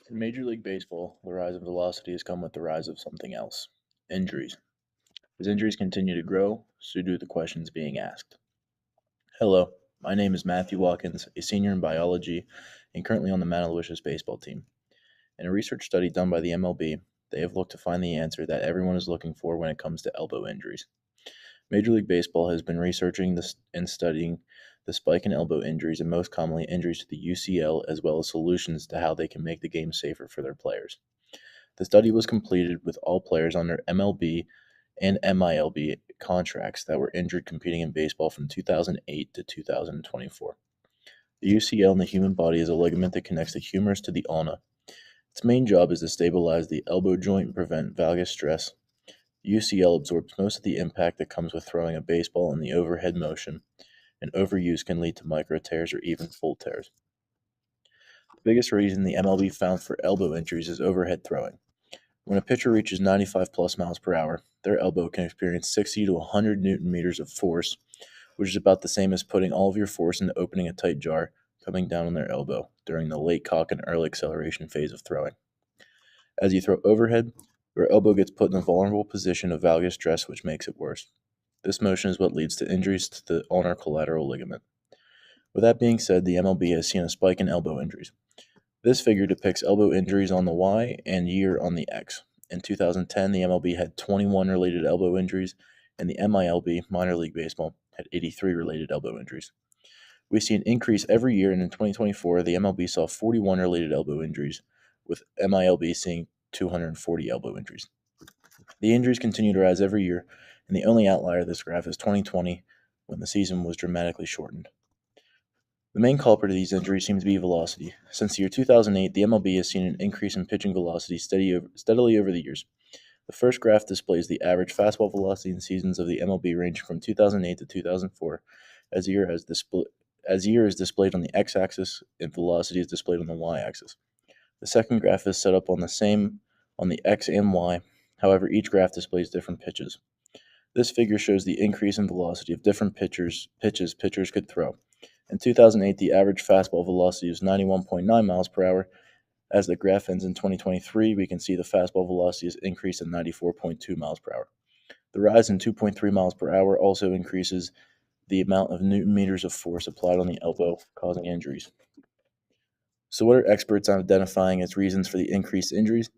In Major League Baseball, the rise of velocity has come with the rise of something else: injuries. As injuries continue to grow, so do the questions being asked. Hello, my name is Matthew Watkins, a senior in biology and currently on the Mount Aloysius baseball team. In a research study done by the MLB, they have looked to find the answer that everyone is looking for when it comes to elbow injuries. Major League Baseball has been researching this and studying the spike in elbow injuries and most commonly injuries to the UCL, as well as solutions to how they can make the game safer for their players. The study was completed with all players under MLB and MILB contracts that were injured competing in baseball from 2008 to 2024. The UCL in the human body is a ligament that connects the humerus to the ulna. Its main job is to stabilize the elbow joint and prevent valgus stress. The UCL absorbs most of the impact that comes with throwing a baseball in the overhead motion, and overuse can lead to micro tears or even full tears. The biggest reason the MLB found for elbow injuries is overhead throwing. When a pitcher reaches 95 plus miles per hour, their elbow can experience 60 to 100 newton meters of force, which is about the same as putting all of your force into opening a tight jar coming down on their elbow during the late cock and early acceleration phase of throwing. As you throw overhead, your elbow gets put in a vulnerable position of valgus stress, which makes it worse. This motion is what leads to injuries to the ulnar collateral ligament. With that being said, the MLB has seen a spike in elbow injuries. This figure depicts elbow injuries on the Y and year on the X. In 2010, the MLB had 21 related elbow injuries, and the MILB, minor league baseball, had 83 related elbow injuries. We see an increase every year, and in 2024, the MLB saw 41 related elbow injuries, with MILB seeing 240 elbow injuries. The injuries continue to rise every year, and the only outlier of this graph is 2020, when the season was dramatically shortened. The main culprit of these injuries seems to be velocity. Since the year 2008, the MLB has seen an increase in pitching velocity steadily over the years. The first graph displays the average fastball velocity in seasons of the MLB ranging from 2008 to 2004, as year is displayed on the x-axis and velocity is displayed on the y-axis. The second graph is set up on the same on the x and y. However, each graph displays different pitches. This figure shows the increase in velocity of different pitches pitchers could throw. In 2008, the average fastball velocity was 91.9 miles per hour. As the graph ends in 2023, we can see the fastball velocity has increased to 94.2 miles per hour. The rise in 2.3 miles per hour also increases the amount of newton meters of force applied on the elbow, causing injuries. So, what are experts on identifying its reasons for the increased injuries?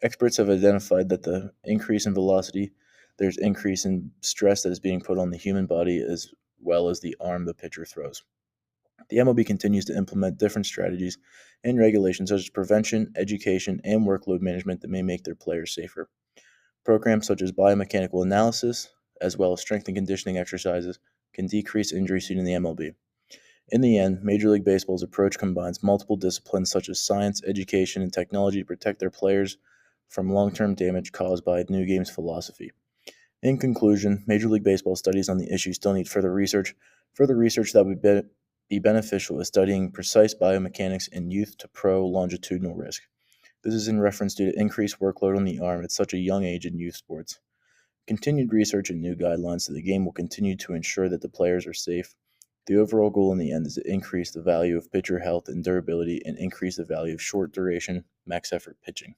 Experts have identified that the increase in velocity, there's increase in stress that is being put on the human body as well as the arm the pitcher throws. The MLB continues to implement different strategies and regulations such as prevention, education, and workload management that may make their players safer. Programs such as biomechanical analysis, as well as strength and conditioning exercises, can decrease injury seen in the MLB. In the end, Major League Baseball's approach combines multiple disciplines such as science, education, and technology to protect their players from long-term damage caused by new game's philosophy. In conclusion, Major League Baseball studies on the issue still need further research. Further research that would be beneficial is studying precise biomechanics in youth to pro longitudinal risk. This is in reference due to increased workload on the arm at such a young age in youth sports. Continued research and new guidelines to the game will continue to ensure that the players are safe. The overall goal in the end is to increase the value of pitcher health and durability and increase the value of short duration, max effort pitching.